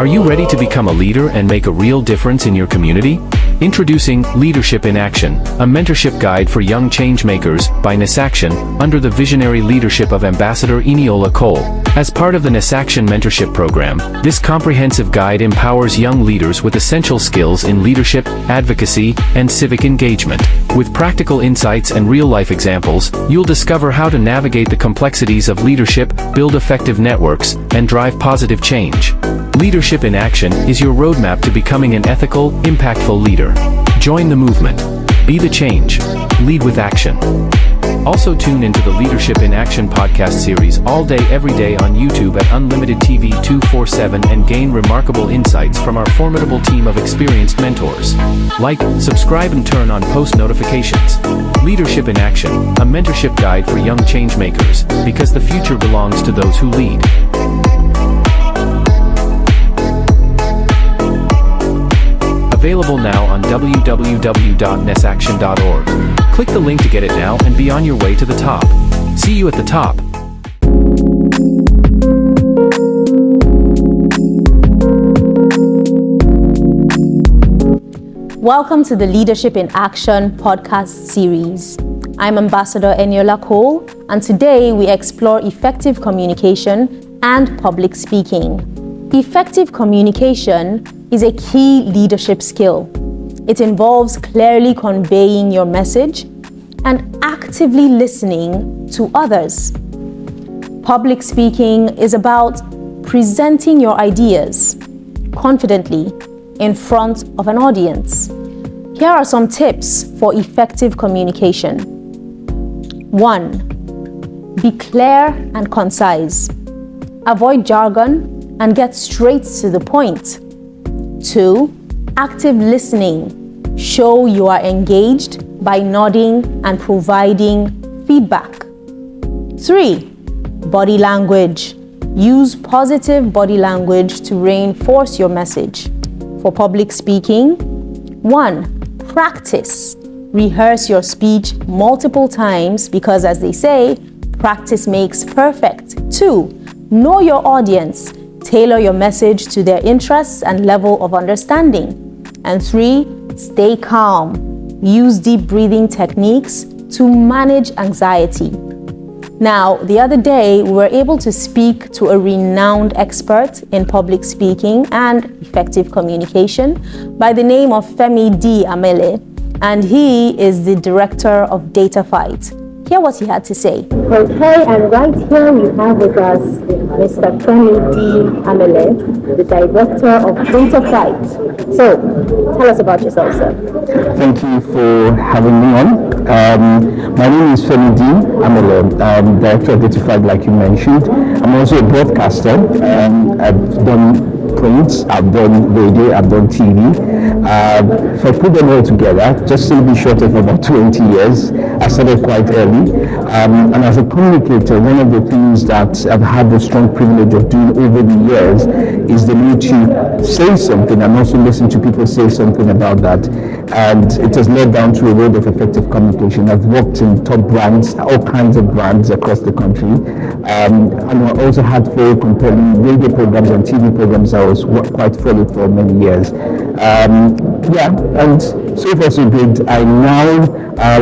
Are you ready to become a leader and make a real difference in your community? Introducing Leadership in Action, a mentorship guide for young changemakers by NESSACTION, under the visionary leadership of Ambassador Eniola Cole. As part of the NESSACTION Mentorship Program, this comprehensive guide empowers young leaders with essential skills in leadership, advocacy, and civic engagement. With practical insights and real-life examples, you'll discover how to navigate the complexities of leadership, build effective networks, and drive positive change. Leadership in Action is your roadmap to becoming an ethical, impactful leader. Join the movement. Be the change. Lead with action. Also tune into the Leadership in Action podcast series all day every day on YouTube at Unlimited TV 247 and gain remarkable insights from our formidable team of experienced mentors. Like, subscribe and turn on post notifications. Leadership in Action, a mentorship guide for young change makers, because the future belongs to those who lead. Available now on www.nessaction.org. Click the link to get it now and be on your way to the top. See you at the top. Welcome to the Leadership in Action podcast series. I'm Ambassador Eniola Cole, and today we explore effective communication and public speaking. Effective communication is a key leadership skill. It involves clearly conveying your message and actively listening to others. Public speaking is about presenting your ideas confidently in front of an audience. Here are some tips for effective communication. 1. Be clear and concise. Avoid jargon and get straight to the point. 2. Active listening. Show you are engaged by nodding and providing feedback. 3. Body language. Use positive body language to reinforce your message. For public speaking, 1. Practice. Rehearse your speech multiple times because, as they say, practice makes perfect. 2. Know your audience. Tailor your message to their interests and level of understanding. And 3, stay calm. Use deep breathing techniques to manage anxiety. Now, the other day, we were able to speak to a renowned expert in public speaking and effective communication by the name of Femi D, Amele, and he is the director of Dataphyte. Hear what he had to say. Okay, and right here we have with us Mr. Femi D. Amele, the director of Dataphyte. So, tell us about yourself, sir. Thank you for having me on. My name is Femi D. Amele. I'm director of Dataphyte, like you mentioned. I'm also a broadcaster. I've done print, I've done radio, I've done TV. If I put them all together, just to be short of about 20 years, I started quite early. And as a communicator, one of the things that I've had the strong privilege of doing over the years is the need to say something and also listen to people say something about that. And it has led down to a road of effective communication. I've worked in top brands, all kinds of brands across the country. And I also had very compelling radio programs and TV programs I was quite followed for many years. And so far so good. I now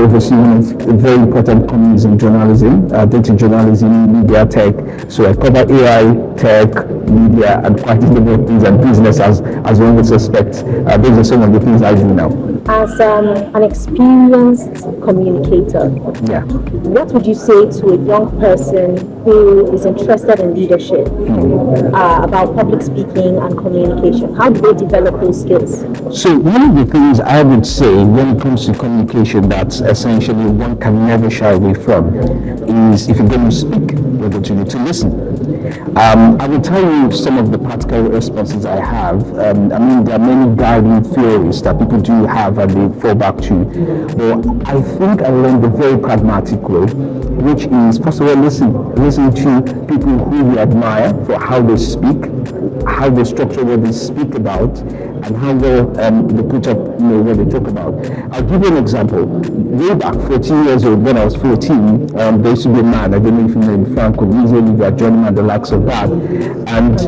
oversee one of the very important companies in journalism, data journalism, media tech. So I cover AI, tech, media, and quite a number of things, and business as one would suspect. Those are some of the things I do now. As an experienced communicator, Yeah. what would you say to a young person who is interested in leadership, about public speaking and communication? How do they develop those skills? So one of the things I would say when it comes to communication that's essentially one can never shy away from is if you're going to speak, you're going to need to listen. I will tell you some of the practical responses I have. I mean, there are many guiding theories that people do have and they fall back to. But I think I learned the very pragmatic way, which is, first of all, listen to people who you admire for how they speak, how they structure what they speak about, and how well they put up what they talk about. I'll give you an example. Way back 14 years old, when I was 14, there used to be a man, I don't know if you know him, Franco, Olivia, Johnny, and the likes of that. And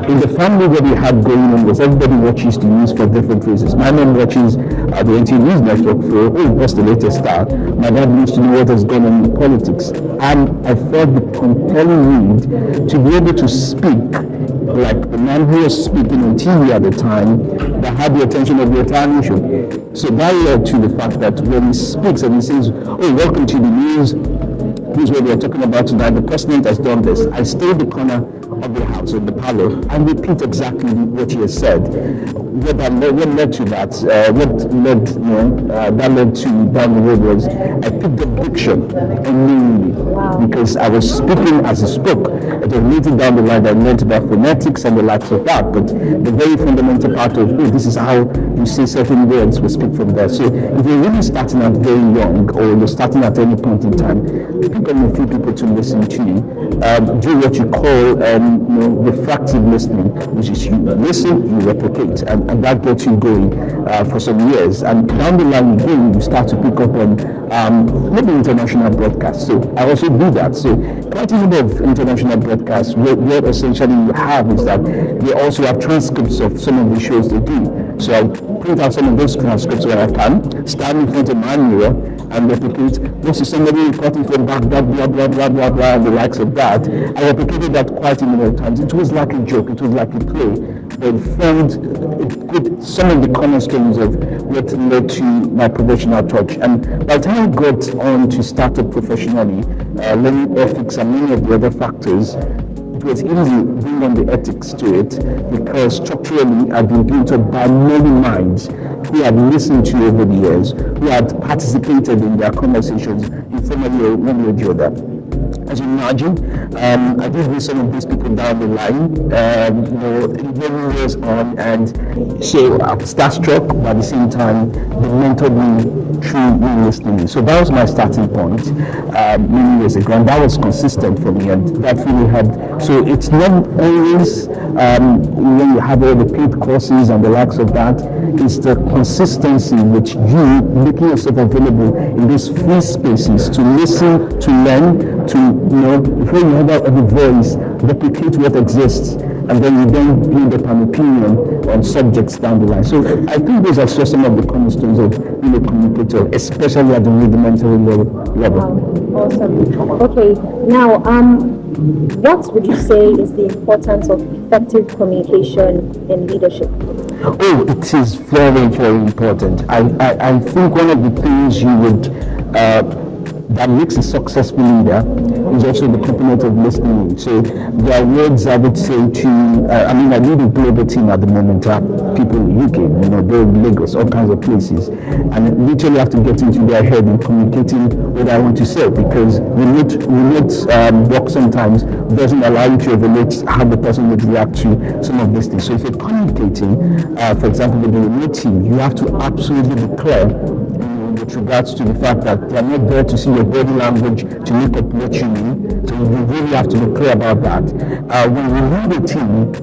in the family what we had going on was everybody watches the news for different reasons. My mom watches the NT News Network for, what's the latest star? My dad used to know what has gone on in politics. And I felt the compelling need to be able to speak like the man who was speaking on TV at the time that had the attention of the entire nation. So that led to the fact that when he speaks and he says, welcome to the news, this is what we are talking about tonight, the president has done this, I stay in the corner of the house, in the parlor, and repeat exactly what he has said. What led to that, that led to down the road was I picked up diction immediately because I was speaking as he spoke. It was later down the line I learned about phonetics and the likes of that, but the very fundamental part of this is how you say certain words will speak from there. So if you're really starting out very young or you're starting at any point in time, pick on a few people to listen to you. Do what you call refractive listening, which is you listen, you replicate, and that gets you going for some years. And down the line again, you start to pick up on maybe international broadcasts. So I also do that. So quite a number of international broadcasts, what essentially you have is that they also have transcripts of some of the shows they do. So I print out some of those transcripts when I can, stand in front of my mirror and replicate, this is somebody reporting from Baghdad, blah, blah, blah, blah, blah, and the likes of that. I replicated that quite a number of times. It was like a joke, it was like a play, but it put some of the cornerstones of what led to my professional touch. And by the time I got on to start up professionally, learning ethics and many of the other factors, it was easy to bring on the ethics to it because structurally I've been built up by many minds who had listened to over the years, who had participated in their conversations informally one way or the other. As you imagine, I did with some of these people down the line, many years on, and so I was starstruck, but at the same time, they mentored me through me listening. So that was my starting point many years ago, and that was consistent for me, and that really helped. So it's not always when you have all the paid courses and the likes of that, it's the consistency which you making yourself available in these free spaces to listen, to learn, to before you have out every voice, replicate what exists, and then you then build up an opinion on subjects down the line. So I think those are just some of the cornerstones of being a communicator, especially at the rudimentary level. Awesome. Okay, now what would you say is the importance of effective communication in leadership? Oh, it is very, very important. I think one of the things you would that makes a successful leader is also the component of listening. So there are words I would say to, I lead a global team at the moment. I have people in UK, they're in Lagos, all kinds of places. And I literally have to get into their head in communicating what I want to say because remote work sometimes doesn't allow you to evaluate how the person would react to some of these things. So if you're communicating, for example, with the remote team, you have to absolutely be clear with regards to the fact that they are not there to see your body language to make up what you mean. So you really have to be clear about that. When you lead a team,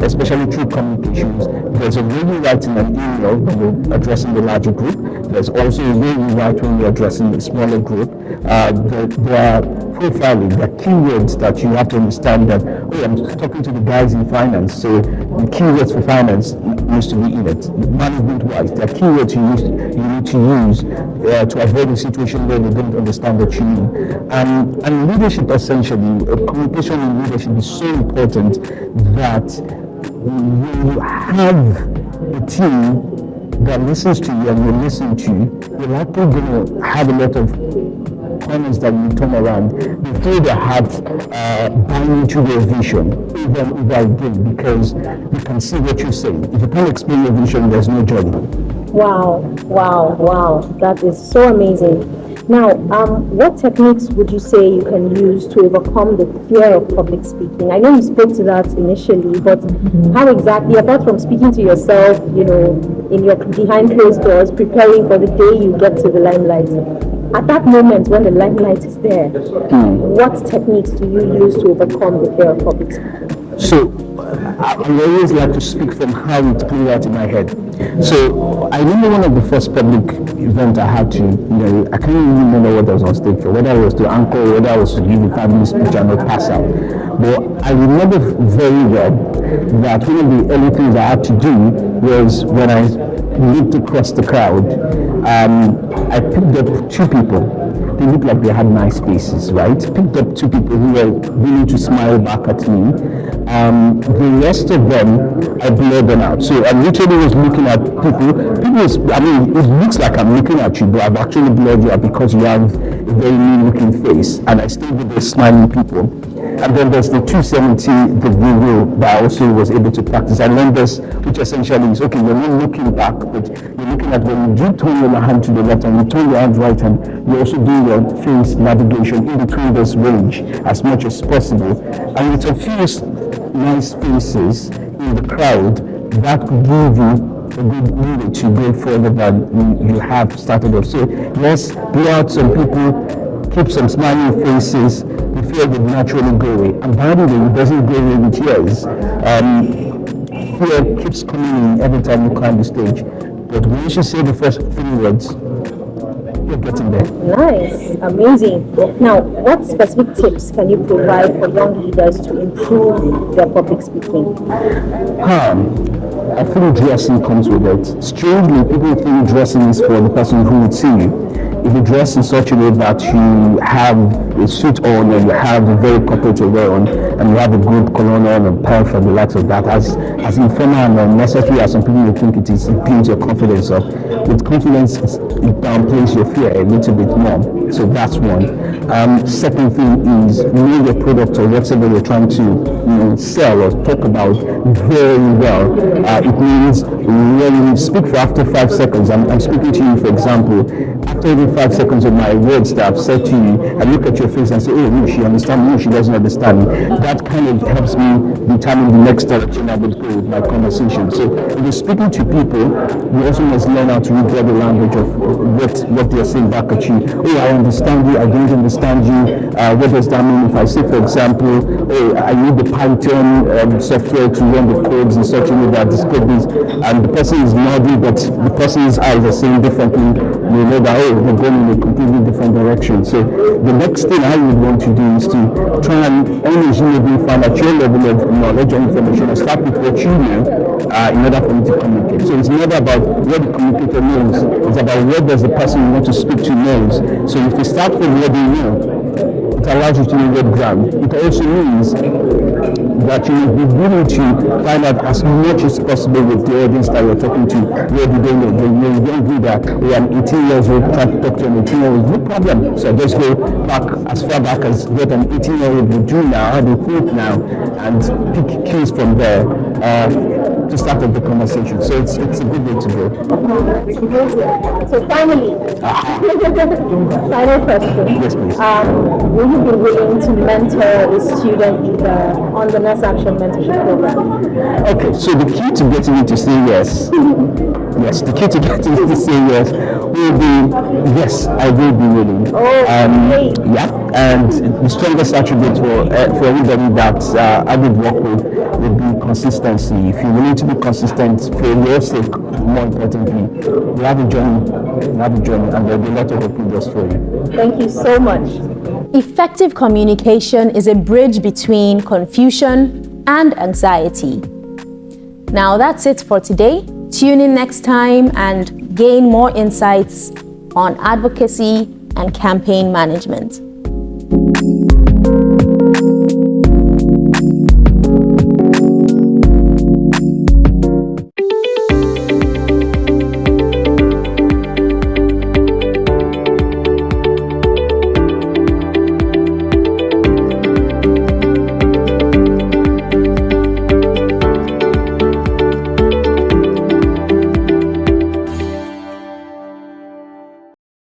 especially through communications, there's a way you write in an email when you're addressing the larger group. There's also a way you write when you're addressing a smaller group. There are profiling, there are keywords that you have to understand that, I'm talking to the guys in finance, so the keywords for finance needs to be in it. Management-wise, there are keywords you need to use to avoid a situation where they don't understand what you mean. And leadership, essentially, communication in leadership is so important that when you have a team that listens to you and you listen to, you're likely going to have a lot of corners that you turn around before they have buying into their vision over and over again, because you can see what you're saying. If you can't explain your vision, there's no journey. Wow, wow, wow. That is so amazing. Now, what techniques would you say you can use to overcome the fear of public speaking? I know you spoke to that initially, but how exactly, apart from speaking to yourself, in your behind closed doors, preparing for the day you get to the limelight, at that moment when the limelight is there, what techniques do you use to overcome the fear of public speaking? So, I always like to speak from how it played out in my head. So, I remember one of the first public events I had to, I can't even remember what I was on stage for, whether I was to anchor or whether I was to give a 5-minute speech and not pass out. But I remember very well that one of the early things I had to do was when I looked across the crowd, I picked up 2 people. They looked like they had nice faces, right? Picked up 2 people who were willing to smile back at me. The rest of them, I blurred them out. So I literally was looking at people. It looks like I'm looking at you, but I've actually blurred you out because you have a very mean-looking face. And I stayed with the smiling people. And then there's the 270, the wheel that I also was able to practice. I learned this, which essentially is, okay, you're not looking back, but you're looking at when you do turn your hand to the left and you turn your hand right, and you also do your face navigation in between this range as much as possible. And with a few nice faces in the crowd, that could give you a good leeway to go further than you have started off. So yes, blow out some people, keep some smiling faces, the fear would naturally go away. And by the way, it doesn't go away with years. Fear keeps coming in every time you climb the stage. But once you say the first 3 words, you're getting there. Nice, amazing. Now, what specific tips can you provide for young leaders to improve their public speaking? I think dressing comes with it. Strangely, people think dressing is for the person who would see you. If you dress in such a way that you have a suit on and you have a very corporate wear on and you have a good cologne on and perf and the likes of that, as informal and unnecessary as some people may think it is, it builds your confidence up. With confidence, it downplays your fear a little bit more. So that's one. Second thing is know your product or whatever you're trying to sell or talk about very well. It means when you speak for after 5 seconds, I'm speaking to you, for example, after every 5 seconds of my words that I've said to you, I look at your face and say, oh, no, she understands, no, she doesn't understand. That kind of helps me determine the next direction I would go with my conversation. So if you're speaking to people, you also must learn how to read the language of what they're saying back at you. Oh, I understand you, I don't understand you. What does that mean? If I say, for example, oh, I need the Python software to run the codes in such a way that this code is, and the person is nodding, but the person's eyes are saying differently, you know that, oh, we're going in a completely different direction. So the next thing I would want to do is to try and unreasonably find out your level of knowledge or information and start with what you know in order for me to communicate. So it's not about what the communicator knows, it's about what does the person you want to speak to knows. So if you start from what they know, it allows you to know what ground. It also means that you will be willing to find out as much as possible with the audience that you're talking to. Where do they know? You don't do that. We are 18 years old trying to talk to an 18-year-old. No problem. So just go back as far back as what an 18-year-old would do now, how they think now, and pick cues from there to start up the conversation. So it's a good way to go. So finally, final question. Yes, please. Will you be willing to mentor a student leader on the NESSACTION Mentorship Program? Okay, so the key to getting me to say yes, the key to getting me to say yes will be, yes, I will be willing. Yeah, and the strongest attribute for everybody that I would work with would be consistency. If you're willing to be consistent for your sake, more importantly, we have a journey, and there'll be a lot of open doors for you. Thank you so much. Effective communication is a bridge between confusion and anxiety. Now that's it for today. Tune in next time and gain more insights on advocacy and campaign management.